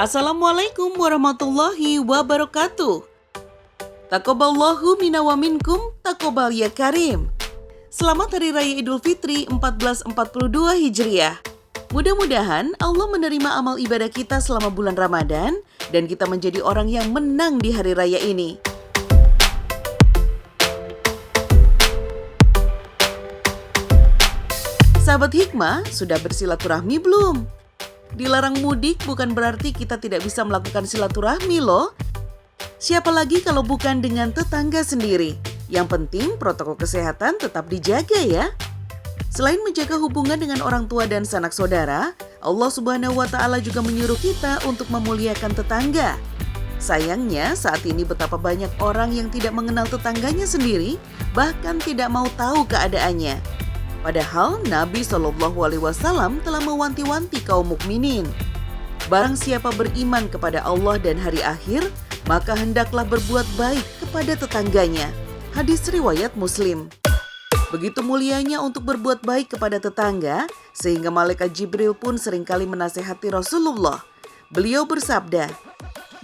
Assalamualaikum warahmatullahi wabarakatuh. Taqabbalallahu minna wa minkum, taqabbal ya karim. Selamat Hari Raya Idul Fitri 1442 Hijriah. Mudah-mudahan Allah menerima amal ibadah kita selama bulan Ramadan dan kita menjadi orang yang menang di hari raya ini. Sahabat Hikmah, sudah bersilaturahmi belum? Dilarang mudik bukan berarti kita tidak bisa melakukan silaturahmi loh. Siapa lagi kalau bukan dengan tetangga sendiri? Yang penting protokol kesehatan tetap dijaga ya. Selain menjaga hubungan dengan orang tua dan sanak saudara, Allah Subhanahu wa Ta'ala juga menyuruh kita untuk memuliakan tetangga. Sayangnya saat ini betapa banyak orang yang tidak mengenal tetangganya sendiri, bahkan tidak mau tahu keadaannya. Padahal Nabi SAW telah mewanti-wanti kaum mukminin. Barang siapa beriman kepada Allah dan hari akhir, maka hendaklah berbuat baik kepada tetangganya. Hadis riwayat Muslim. Begitu mulianya untuk berbuat baik kepada tetangga, sehingga malaikat Jibril pun seringkali menasihati Rasulullah. Beliau bersabda,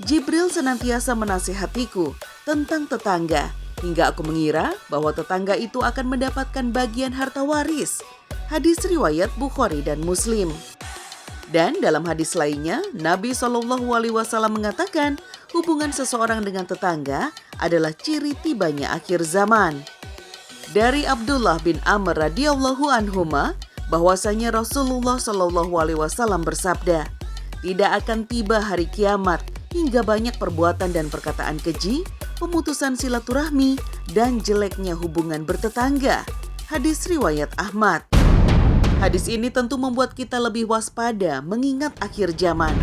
"Jibril senantiasa menasihatiku tentang tetangga, hingga aku mengira bahwa tetangga itu akan mendapatkan bagian harta waris." Hadis riwayat Bukhari dan Muslim. Dan dalam hadis lainnya, Nabi SAW mengatakan hubungan seseorang dengan tetangga adalah ciri tibanya akhir zaman. Dari Abdullah bin Amr radhiyallahu anhuma, bahwasanya Rasulullah SAW bersabda, "Tidak akan tiba hari kiamat hingga banyak perbuatan dan perkataan keji, pemutusan silaturahmi, dan jeleknya hubungan bertetangga." Hadis riwayat Ahmad. Hadis ini tentu membuat kita lebih waspada mengingat akhir zaman.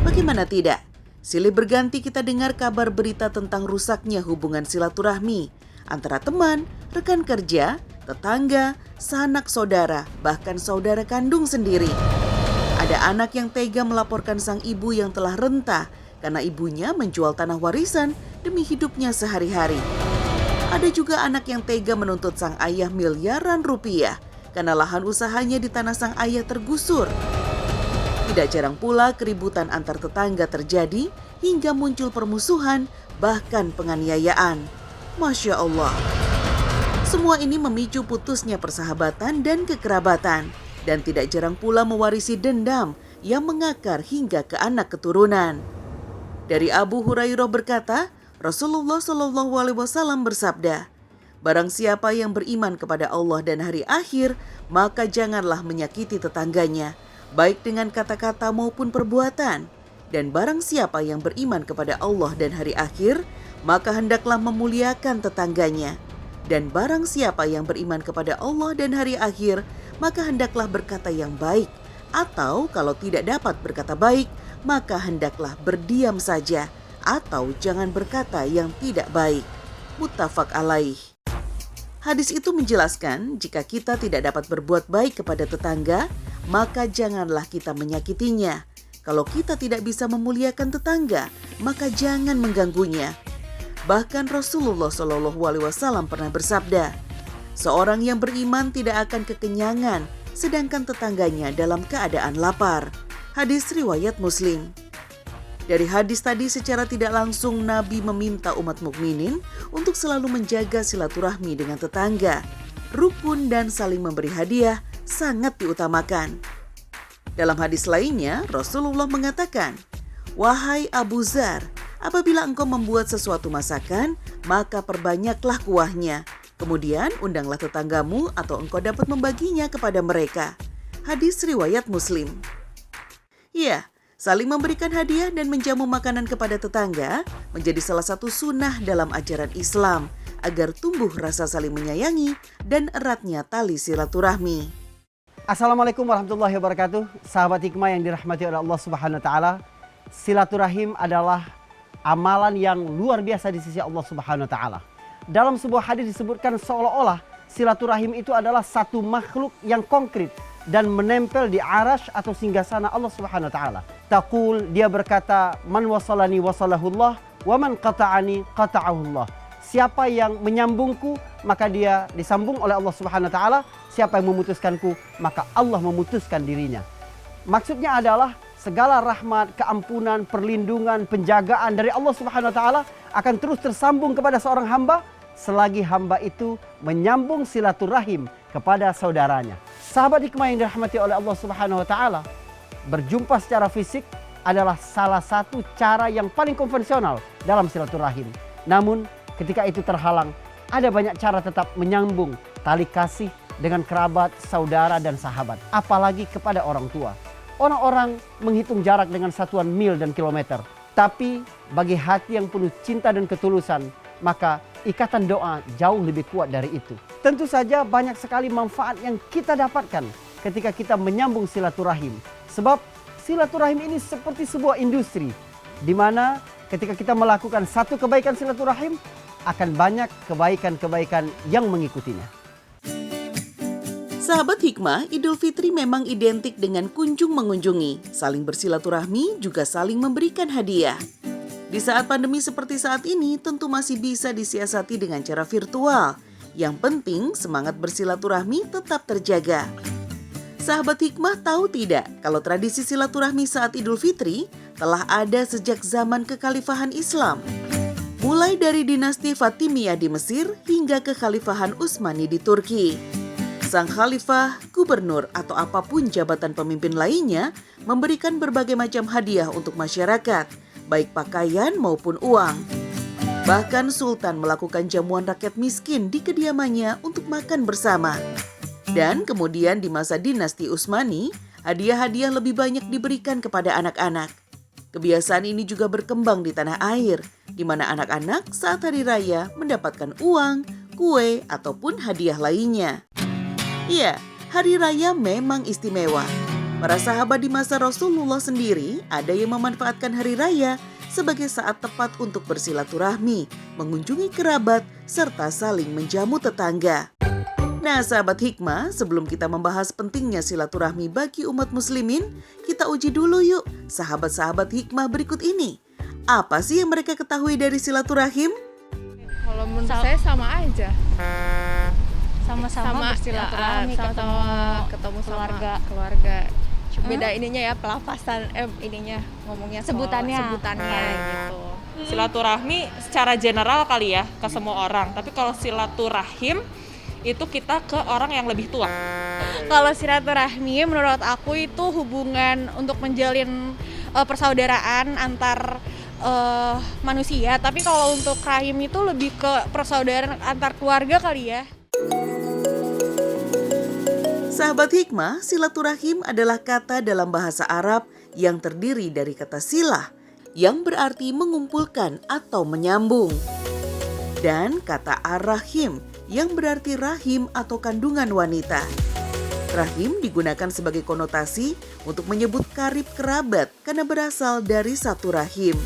Bagaimana tidak? Silih berganti kita dengar kabar berita tentang rusaknya hubungan silaturahmi antara teman, rekan kerja, tetangga, sanak saudara, bahkan saudara kandung sendiri. Ada anak yang tega melaporkan sang ibu yang telah renta karena ibunya menjual tanah warisan demi hidupnya sehari-hari. Ada juga anak yang tega menuntut sang ayah miliaran rupiah karena lahan usahanya di tanah sang ayah tergusur. Tidak jarang pula keributan antar tetangga terjadi hingga muncul permusuhan, bahkan penganiayaan. Masya Allah. Semua ini memicu putusnya persahabatan dan kekerabatan, dan tidak jarang pula mewarisi dendam yang mengakar hingga ke anak keturunan. Dari Abu Hurairah berkata, Rasulullah SAW bersabda, "Barang siapa yang beriman kepada Allah dan hari akhir, maka janganlah menyakiti tetangganya, baik dengan kata-kata maupun perbuatan. Dan barang siapa yang beriman kepada Allah dan hari akhir, maka hendaklah memuliakan tetangganya. Dan barang siapa yang beriman kepada Allah dan hari akhir, maka hendaklah berkata yang baik. Atau kalau tidak dapat berkata baik, maka hendaklah berdiam saja. Atau jangan berkata yang tidak baik." Muttafaq alaih. Hadis itu menjelaskan jika kita tidak dapat berbuat baik kepada tetangga, maka janganlah kita menyakitinya. Kalau kita tidak bisa memuliakan tetangga, maka jangan mengganggunya. Bahkan Rasulullah SAW pernah bersabda, "Seorang yang beriman tidak akan kekenyangan, sedangkan tetangganya dalam keadaan lapar." Hadis riwayat Muslim. Dari hadis tadi secara tidak langsung Nabi meminta umat mukminin untuk selalu menjaga silaturahmi dengan tetangga. Rukun dan saling memberi hadiah sangat diutamakan. Dalam hadis lainnya, Rasulullah mengatakan, "Wahai Abu Dzar, apabila engkau membuat sesuatu masakan, maka perbanyaklah kuahnya. Kemudian undanglah tetanggamu atau engkau dapat membaginya kepada mereka." Hadis riwayat Muslim. Ya, saling memberikan hadiah dan menjamu makanan kepada tetangga menjadi salah satu sunnah dalam ajaran Islam agar tumbuh rasa saling menyayangi dan eratnya tali silaturahmi. Assalamualaikum warahmatullahi wabarakatuh. Sahabat hikmah yang dirahmati oleh Allah Subhanahu wa Ta'ala, silaturahim adalah amalan yang luar biasa di sisi Allah Subhanahu wa Ta'ala. Dalam sebuah hadis disebutkan seolah-olah silaturahim itu adalah satu makhluk yang konkret dan menempel di arasy atau singgasana Allah Subhanahu wa Ta'ala. Taqul, dia berkata, "Man wasalani wasalahullah, wa man qata'ani qata'ahullah." Siapa yang menyambungku, maka dia disambung oleh Allah Subhanahu wa Ta'ala. Siapa yang memutuskanku, maka Allah memutuskan dirinya. Maksudnya adalah segala rahmat, keampunan, perlindungan, penjagaan dari Allah Subhanahu wa taala akan terus tersambung kepada seorang hamba selagi hamba itu menyambung silaturahim kepada saudaranya. Sahabat hikmah yang dirahmati oleh Allah Subhanahu wa taala, berjumpa secara fisik adalah salah satu cara yang paling konvensional dalam silaturahim. Namun ketika itu terhalang, ada banyak cara tetap menyambung tali kasih dengan kerabat, saudara, dan sahabat. Apalagi kepada orang tua. Orang-orang menghitung jarak dengan satuan mil dan kilometer. Tapi bagi hati yang penuh cinta dan ketulusan, maka ikatan doa jauh lebih kuat dari itu. Tentu saja banyak sekali manfaat yang kita dapatkan ketika kita menyambung silaturahim. Sebab silaturahim ini seperti sebuah industri, di mana ketika kita melakukan satu kebaikan silaturahim, akan banyak kebaikan-kebaikan yang mengikutinya. Sahabat hikmah, Idul Fitri memang identik dengan kunjung mengunjungi, saling bersilaturahmi, juga saling memberikan hadiah. Di saat pandemi seperti saat ini, tentu masih bisa disiasati dengan cara virtual. Yang penting, semangat bersilaturahmi tetap terjaga. Sahabat hikmah tahu tidak, kalau tradisi silaturahmi saat Idul Fitri telah ada sejak zaman kekhalifahan Islam. Mulai dari dinasti Fatimiyah di Mesir hingga kekhalifahan Utsmani di Turki. Sang khalifah, gubernur, atau apapun jabatan pemimpin lainnya memberikan berbagai macam hadiah untuk masyarakat, baik pakaian maupun uang. Bahkan Sultan melakukan jamuan rakyat miskin di kediamannya untuk makan bersama. Dan kemudian di masa dinasti Utsmani, hadiah-hadiah lebih banyak diberikan kepada anak-anak. Kebiasaan ini juga berkembang di tanah air, di mana anak-anak saat hari raya mendapatkan uang, kue, ataupun hadiah lainnya. Iya, hari raya memang istimewa. Para sahabat di masa Rasulullah sendiri ada yang memanfaatkan hari raya sebagai saat tepat untuk bersilaturahmi, mengunjungi kerabat, serta saling menjamu tetangga. Nah, sahabat hikmah, sebelum kita membahas pentingnya silaturahmi bagi umat muslimin, kita uji dulu yuk sahabat-sahabat hikmah berikut ini. Apa sih yang mereka ketahui dari silaturahim? Kalau menurut saya sama aja. Sama bersilaturahmi, ketemu keluarga. keluarga. Beda ininya ya, pelafasan ininya ngomongnya Sebutannya gitu. Silaturahmi secara general kali ya ke semua orang, tapi kalau silaturahim itu kita ke orang yang lebih tua. Kalau silaturahmi menurut aku itu hubungan untuk menjalin persaudaraan antar manusia, tapi kalau untuk rahim itu lebih ke persaudaraan antar keluarga kali ya. Sahabat hikmah, silaturahim adalah kata dalam bahasa Arab yang terdiri dari kata silah, yang berarti mengumpulkan atau menyambung. Dan kata ar-rahim, yang berarti rahim atau kandungan wanita. Rahim digunakan sebagai konotasi untuk menyebut karib kerabat karena berasal dari satu rahim.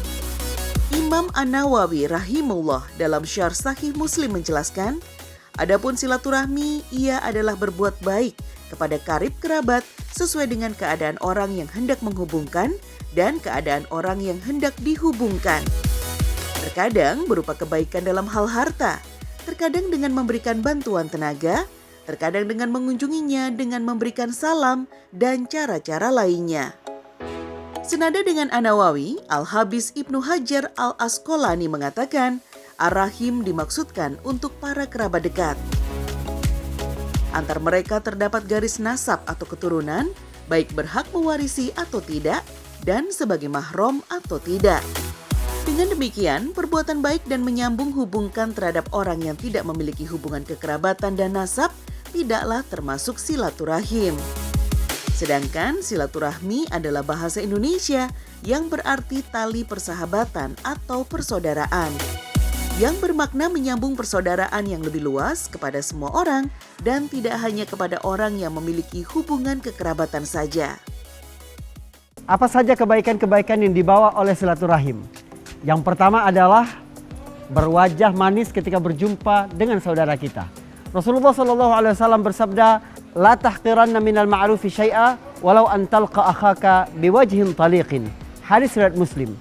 Imam An-Nawawi rahimullah dalam Syarh Sahih Muslim menjelaskan, adapun silaturahmi ia adalah berbuat baik kepada karib kerabat sesuai dengan keadaan orang yang hendak menghubungkan dan keadaan orang yang hendak dihubungkan. Terkadang berupa kebaikan dalam hal harta, terkadang dengan memberikan bantuan tenaga, terkadang dengan mengunjunginya dengan memberikan salam dan cara-cara lainnya. Senada dengan An-Nawawi, Al-Habis Ibnu Hajar Al-Asqalani mengatakan, ar-rahim dimaksudkan untuk para kerabat dekat. Antar mereka terdapat garis nasab atau keturunan, baik berhak mewarisi atau tidak, dan sebagai mahram atau tidak. Dengan demikian, perbuatan baik dan menyambung hubungkan terhadap orang yang tidak memiliki hubungan kekerabatan dan nasab tidaklah termasuk silaturahim. Sedangkan silaturahmi adalah bahasa Indonesia yang berarti tali persahabatan atau persaudaraan, yang bermakna menyambung persaudaraan yang lebih luas kepada semua orang dan tidak hanya kepada orang yang memiliki hubungan kekerabatan saja. Apa saja kebaikan-kebaikan yang dibawa oleh silaturahim? Yang pertama adalah berwajah manis ketika berjumpa dengan saudara kita. Rasulullah SAW bersabda, "La tahqiranna minal ma'rufi syai'a walau an talqa akhaka biwajhin taliqin." Hadis riwayat Muslim.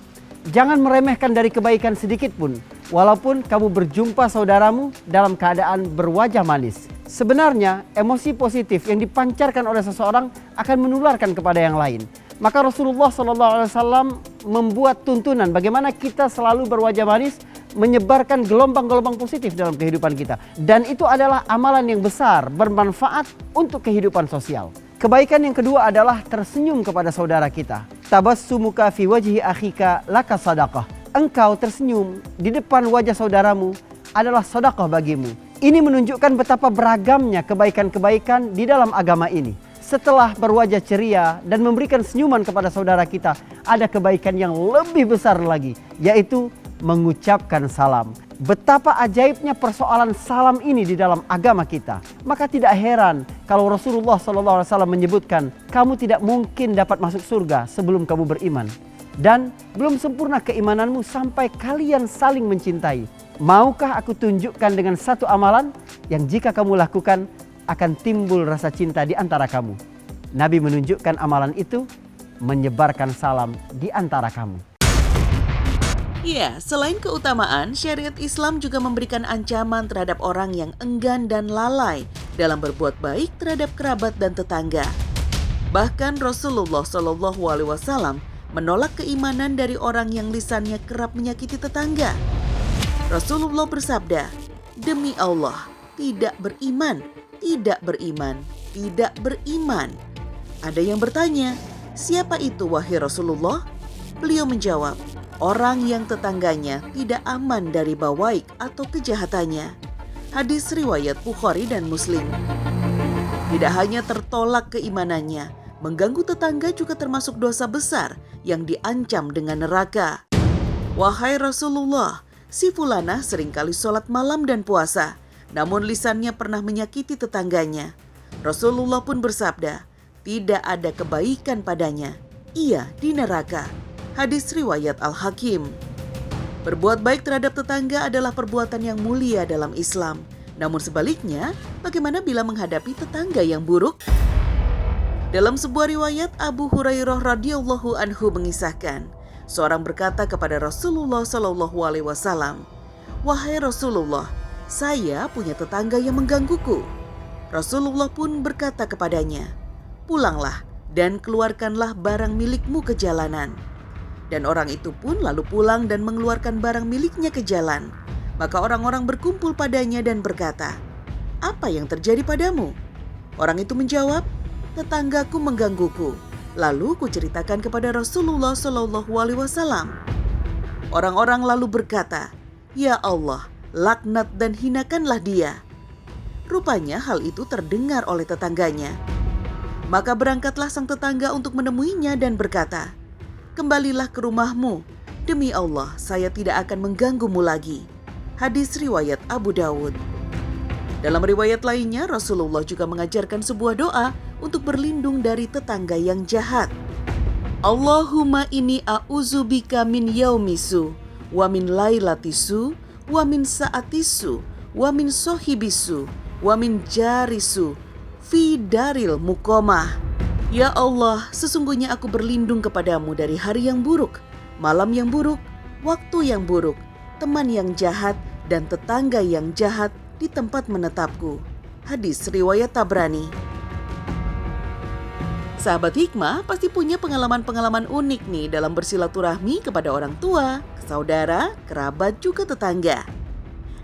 Jangan meremehkan dari kebaikan sedikit pun, walaupun kamu berjumpa saudaramu dalam keadaan berwajah manis. Sebenarnya, emosi positif yang dipancarkan oleh seseorang akan menularkan kepada yang lain. Maka Rasulullah SAW membuat tuntunan bagaimana kita selalu berwajah manis, menyebarkan gelombang-gelombang positif dalam kehidupan kita. Dan itu adalah amalan yang besar, bermanfaat untuk kehidupan sosial. Kebaikan yang kedua adalah tersenyum kepada saudara kita. Tabassumuka fi wajhi akhika laka sadaqah. Engkau tersenyum di depan wajah saudaramu adalah sedekah bagimu. Ini menunjukkan betapa beragamnya kebaikan-kebaikan di dalam agama ini. Setelah berwajah ceria dan memberikan senyuman kepada saudara kita, ada kebaikan yang lebih besar lagi, yaitu mengucapkan salam. Betapa ajaibnya persoalan salam ini di dalam agama kita. Maka tidak heran kalau Rasulullah SAW menyebutkan, kamu tidak mungkin dapat masuk surga sebelum kamu beriman. Dan belum sempurna keimananmu sampai kalian saling mencintai. Maukah aku tunjukkan dengan satu amalan yang jika kamu lakukan, akan timbul rasa cinta di antara kamu. Nabi menunjukkan amalan itu, menyebarkan salam di antara kamu. Ya, selain keutamaan, syariat Islam juga memberikan ancaman terhadap orang yang enggan dan lalai dalam berbuat baik terhadap kerabat dan tetangga. Bahkan Rasulullah SAW menolak keimanan dari orang yang lisannya kerap menyakiti tetangga. Rasulullah bersabda, "Demi Allah, tidak beriman, tidak beriman, tidak beriman." Ada yang bertanya, siapa itu wahai Rasulullah? Beliau menjawab, orang yang tetangganya tidak aman dari bawaik atau kejahatannya. Hadis riwayat Bukhari dan Muslim. Tidak hanya tertolak keimanannya, mengganggu tetangga juga termasuk dosa besar yang diancam dengan neraka. Wahai Rasulullah, si fulanah seringkali sholat malam dan puasa, namun lisannya pernah menyakiti tetangganya. Rasulullah pun bersabda, tidak ada kebaikan padanya, ia di neraka. Hadis riwayat Al-Hakim. Berbuat baik terhadap tetangga adalah perbuatan yang mulia dalam Islam. Namun sebaliknya, bagaimana bila menghadapi tetangga yang buruk? Dalam sebuah riwayat, Abu Hurairah radhiyallahu anhu mengisahkan, seorang berkata kepada Rasulullah SAW, "Wahai Rasulullah, saya punya tetangga yang menggangguku." Rasulullah pun berkata kepadanya, "Pulanglah dan keluarkanlah barang milikmu ke jalanan." Dan orang itu pun lalu pulang dan mengeluarkan barang miliknya ke jalan. Maka orang-orang berkumpul padanya dan berkata, "Apa yang terjadi padamu?" Orang itu menjawab, "Tetanggaku menggangguku." Lalu kuceritakan kepada Rasulullah SAW. Orang-orang lalu berkata, "Ya Allah, laknat dan hinakanlah dia." Rupanya hal itu terdengar oleh tetangganya. Maka berangkatlah sang tetangga untuk menemuinya dan berkata, "Kembalilah ke rumahmu. Demi Allah, saya tidak akan mengganggumu lagi." Hadis riwayat Abu Dawud. Dalam riwayat lainnya, Rasulullah juga mengajarkan sebuah doa untuk berlindung dari tetangga yang jahat. Allahumma inni a'udzubika min yaumisu, wa min lailatisu, wa min saatisu, wa min sohibisu, wa min jarisu, fi daril muqamah. Ya Allah, sesungguhnya aku berlindung kepadamu dari hari yang buruk, malam yang buruk, waktu yang buruk, teman yang jahat, dan tetangga yang jahat di tempat menetapku. Hadis riwayat Tabrani. Sahabat Hikmah pasti punya pengalaman-pengalaman unik nih dalam bersilaturahmi kepada orang tua, saudara, kerabat, juga tetangga.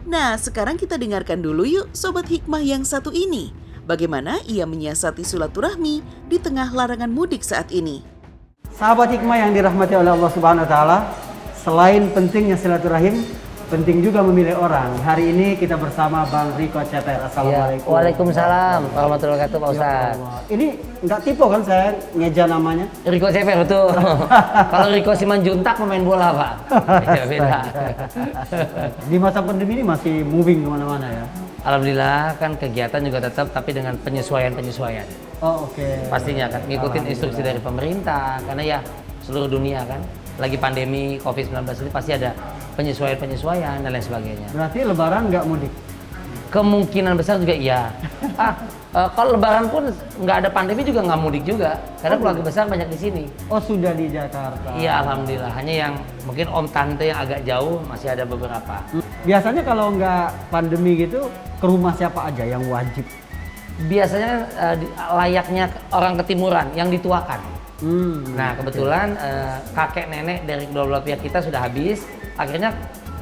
Nah, sekarang kita dengarkan dulu yuk Sobat Hikmah yang satu ini. Bagaimana ia menyiasati silaturahmi di tengah larangan mudik saat ini. Sahabat Hikmah yang dirahmati oleh Allah Subhanahu wa taala, selain pentingnya silaturahim, penting juga memilih orang. Hari ini kita bersama Bang Riko Ceper. Assalamualaikum. Ya, waalaikumsalam warahmatullahi wabarakatuh, Pak Ustaz. Ini nggak tipe kan saya ngeja namanya? Riko Ceper, betul. Kalau Riko Simanjuntak pemain bola, Pak. Beda. Di masa pandemi ini masih moving kemana-mana ya? Alhamdulillah kan kegiatan juga tetap, tapi dengan penyesuaian-penyesuaian. Oh, oke. Pastinya kan ngikutin instruksi dari pemerintah, karena ya seluruh dunia kan lagi pandemi COVID-19 ini pasti ada penyesuaian-penyesuaian dan lain sebagainya. Berarti Lebaran nggak mudik? Kemungkinan besar juga iya. Kalau Lebaran pun nggak ada pandemi juga nggak mudik juga, karena keluarga besar banyak di sini. Oh, sudah di Jakarta. Iya, alhamdulillah. Hanya yang mungkin om tante yang agak jauh masih ada beberapa. Biasanya kalau nggak pandemi gitu, ke rumah siapa aja yang wajib? biasanya layaknya orang ketimuran yang dituakan. Nah kebetulan kakek nenek dari kedua belah pihak kita sudah habis, akhirnya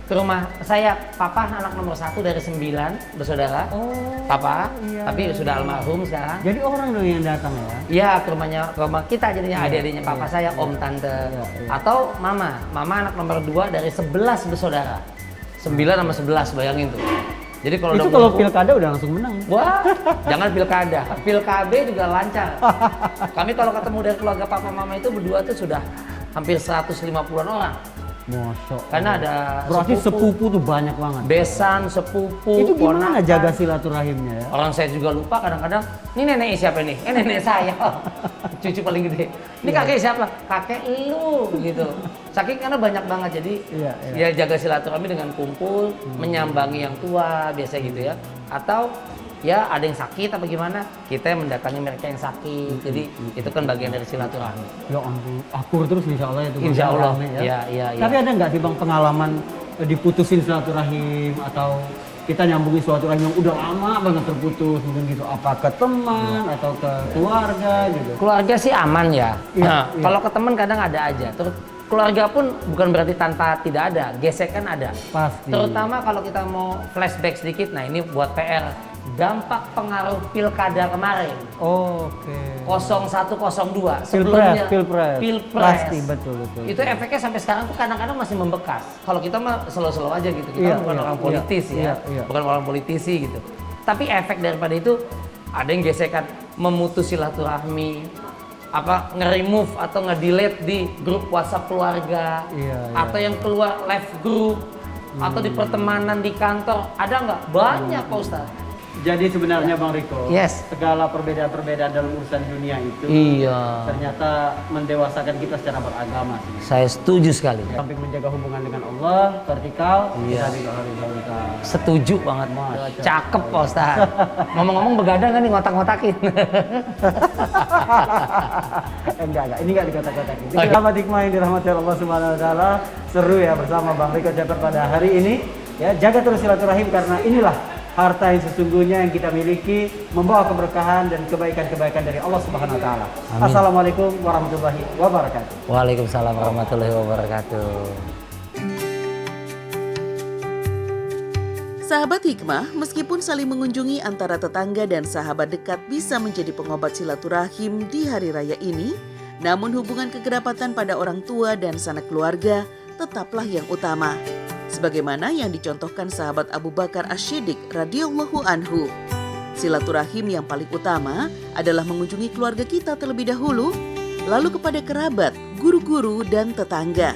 ke rumah saya. Papa anak nomor 1 dari 9 bersaudara. Papa, tapi sudah almarhum sekarang. Jadi orang dong yang datang ya? Iya, ke rumah kita jadinya, adik-adiknya papa saya, om, tante. Atau mama anak nomor 2 dari 11 bersaudara. 9 sama 11, bayangin tuh. Jadi kalau itu udah kalau ngumpul, pilkada udah langsung menang. wah, jangan pilkada, pilkab juga lancar. Kami kalau ketemu dari keluarga papa mama itu berdua tuh sudah hampir 150-an orang. Masya Karena ada berarti sepupu tuh banyak banget. besan, sepupu, Itu gimana ponakan. jaga silaturahimnya ya? Orang saya juga lupa kadang-kadang, ini nenek siapa nih? Nenek saya, cucu paling gede. Ini kakek siapa? Kakek lu, gitu. Saking karena banyak banget, jadi ya jaga silaturahmi dengan kumpul, menyambangi yang tua, biasa gitu ya. Atau ya ada yang sakit apa gimana, kita yang mendatangi mereka yang sakit. Jadi itu kan bagian dari silaturahmi. Ya ampun, akur terus insya Allah itu. Insya Allah, ya. iya. Tapi ada nggak sih bang pengalaman diputusin silaturahim atau kita nyambungin silaturahim yang udah lama banget terputus, mungkin gitu, apa ke teman atau ke keluarga gitu? Keluarga sih aman ya. Iya. Kalau ke teman kadang ada aja. Terus keluarga pun bukan berarti tanpa tidak ada, gesekan ada. Pasti. Terutama kalau kita mau flashback sedikit, nah ini buat PR. Dampak pengaruh pilkada kemarin. Oke. 0102 sebelumnya Pilpres. Pasti betul. Itu efeknya sampai sekarang tuh kadang-kadang masih membekas. Kalau kita mah slow-slow aja gitu. Kita Iya, bukan iya, orang politis iya, ya. iya. Bukan orang politisi gitu. Tapi efek daripada itu ada yang gesekan, memutus silaturahmi, nge-remove atau nge-delete di grup WhatsApp keluarga, atau yang keluar live group, atau di pertemanan di kantor, ada nggak? Banyak Pak Ustaz. Jadi sebenarnya Bang Riko, Yes. segala perbedaan-perbedaan dalam urusan dunia itu Iya. ternyata mendewasakan kita secara beragama. Saya setuju sekali. Samping menjaga hubungan dengan Allah, vertikal, Iya. kita juga harus horizontal. Setuju banget. Masya Cakep Pak Ustaz. Ngomong-ngomong begadang kan nih ngotak-ngotakin. Enggak, ini enggak dikotak-kotakin. Selamat hikmah yang dirahmati Allah Subhanahu wa taala. Seru ya bersama Bang Riko Ceper pada hari ini. Ya, jaga terus silaturahim karena inilah harta yang sesungguhnya yang kita miliki, membawa keberkahan dan kebaikan-kebaikan dari Allah Subhanahu wa taala. Assalamualaikum warahmatullahi wabarakatuh. Waalaikumsalam warahmatullahi wabarakatuh. Sahabat Hikmah, meskipun saling mengunjungi antara tetangga dan sahabat dekat bisa menjadi pengobat silaturahim di hari raya ini, namun hubungan kekerabatan pada orang tua dan sanak keluarga tetaplah yang utama. Sebagaimana yang dicontohkan sahabat Abu Bakar As-Siddiq radhiyallahu anhu. Silaturahim yang paling utama adalah mengunjungi keluarga kita terlebih dahulu, lalu kepada kerabat, guru-guru, dan tetangga.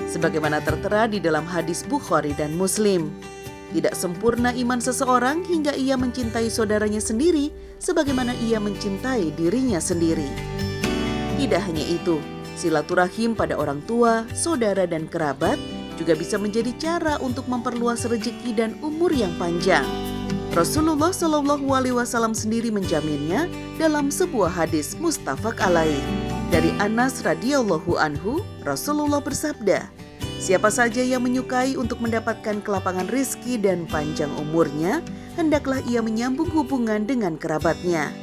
Sebagaimana tertera di dalam hadis Bukhari dan Muslim. Tidak sempurna iman seseorang hingga ia mencintai saudaranya sendiri sebagaimana ia mencintai dirinya sendiri. Tidak hanya itu, silaturahim pada orang tua, saudara, dan kerabat juga bisa menjadi cara untuk memperluas rezeki dan umur yang panjang. Rasulullah Shallallahu Alaihi Wasallam sendiri menjaminnya dalam sebuah hadis muttafaq alaih. Dari Anas radhiyallahu anhu, Rasulullah bersabda, siapa saja yang menyukai untuk mendapatkan kelapangan rizki dan panjang umurnya, hendaklah ia menyambung hubungan dengan kerabatnya.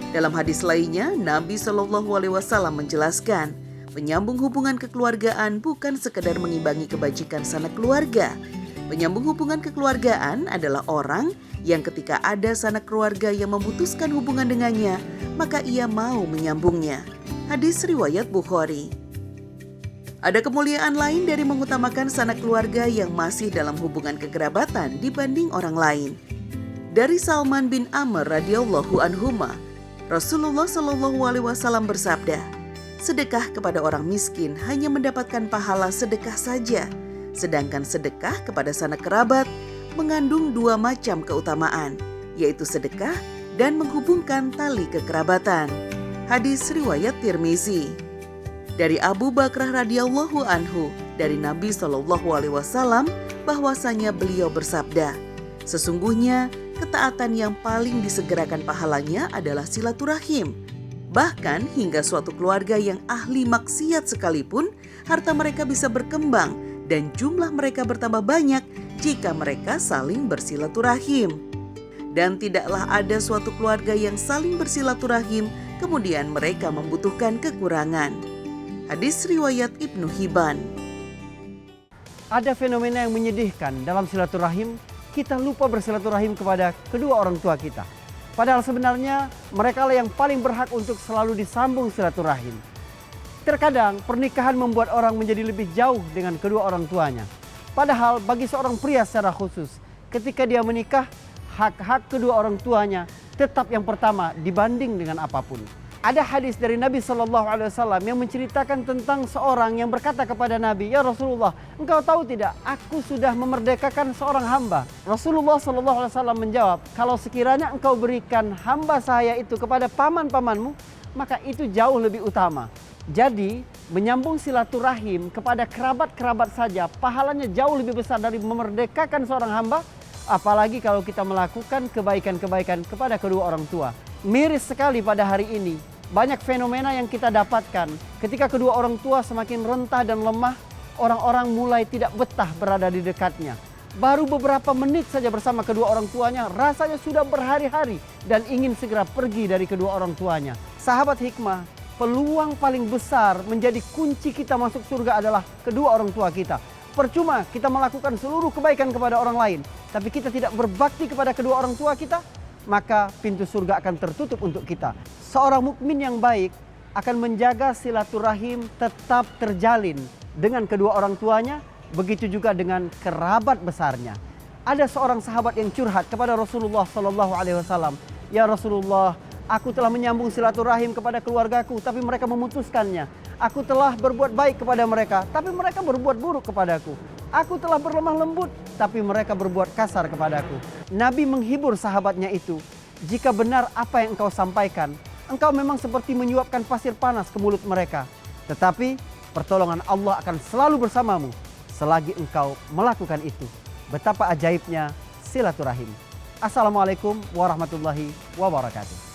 Dalam hadis lainnya, Nabi Shallallahu Alaihi Wasallam menjelaskan, menyambung hubungan kekeluargaan bukan sekedar mengimbangi kebajikan sanak keluarga. Penyambung hubungan kekeluargaan adalah orang yang ketika ada sanak keluarga yang memutuskan hubungan dengannya, maka ia mau menyambungnya. Hadis riwayat Bukhari. Ada kemuliaan lain dari mengutamakan sanak keluarga yang masih dalam hubungan kekerabatan dibanding orang lain. Dari Salman bin Amr radhiyallahu anhuma, Rasulullah Shallallahu Alaihi Wasallam bersabda, sedekah kepada orang miskin hanya mendapatkan pahala sedekah saja, sedangkan sedekah kepada sanak kerabat mengandung 2 macam keutamaan, yaitu sedekah dan menghubungkan tali kekerabatan. Hadis riwayat Tirmizi. Dari Abu Bakrah radhiyallahu anhu, dari Nabi Shallallahu Alaihi Wasallam bahwasanya beliau bersabda, sesungguhnya ketaatan yang paling disegerakan pahalanya adalah silaturahim. Bahkan hingga suatu keluarga yang ahli maksiat sekalipun, harta mereka bisa berkembang dan jumlah mereka bertambah banyak jika mereka saling bersilaturahim. Dan tidaklah ada suatu keluarga yang saling bersilaturahim kemudian mereka membutuhkan kekurangan. Hadis riwayat Ibnu Hibban. Ada fenomena yang menyedihkan dalam silaturahim, kita lupa bersilaturahim kepada kedua orang tua kita. Padahal sebenarnya mereka lah yang paling berhak untuk selalu disambung silaturahim. Terkadang pernikahan membuat orang menjadi lebih jauh dengan kedua orang tuanya. Padahal bagi seorang pria secara khusus, ketika dia menikah, hak-hak kedua orang tuanya tetap yang pertama dibanding dengan apapun. Ada hadis dari Nabi SAW yang menceritakan tentang seorang yang berkata kepada Nabi, "Ya Rasulullah, engkau tahu tidak, aku sudah memerdekakan seorang hamba." Rasulullah SAW menjawab, "Kalau sekiranya engkau berikan hamba saya itu kepada paman-pamanmu, maka itu jauh lebih utama." Jadi, menyambung silaturahim kepada kerabat-kerabat saja, pahalanya jauh lebih besar dari memerdekakan seorang hamba, apalagi kalau kita melakukan kebaikan-kebaikan kepada kedua orang tua. Miris sekali pada hari ini, banyak fenomena yang kita dapatkan ketika kedua orang tua semakin rentah dan lemah, orang-orang mulai tidak betah berada di dekatnya. Baru beberapa menit saja bersama kedua orang tuanya, rasanya sudah berhari-hari dan ingin segera pergi dari kedua orang tuanya. Sahabat hikmah, peluang paling besar menjadi kunci kita masuk surga adalah kedua orang tua kita. Percuma kita melakukan seluruh kebaikan kepada orang lain, tapi kita tidak berbakti kepada kedua orang tua kita, maka pintu surga akan tertutup untuk kita. Seorang mukmin yang baik akan menjaga silaturahim tetap terjalin dengan kedua orang tuanya, begitu juga dengan kerabat besarnya. Ada seorang sahabat yang curhat kepada Rasulullah SAW, "Ya Rasulullah, aku telah menyambung silaturahim kepada keluargaku, tapi mereka memutuskannya. Aku telah berbuat baik kepada mereka, tapi mereka berbuat buruk kepadaku. Aku telah berlemah lembut, tapi mereka berbuat kasar kepadaku." Nabi menghibur sahabatnya itu, "Jika benar apa yang engkau sampaikan, engkau memang seperti menyuapkan pasir panas ke mulut mereka. Tetapi pertolongan Allah akan selalu bersamamu selagi engkau melakukan itu." Betapa ajaibnya silaturahim. Assalamualaikum warahmatullahi wabarakatuh.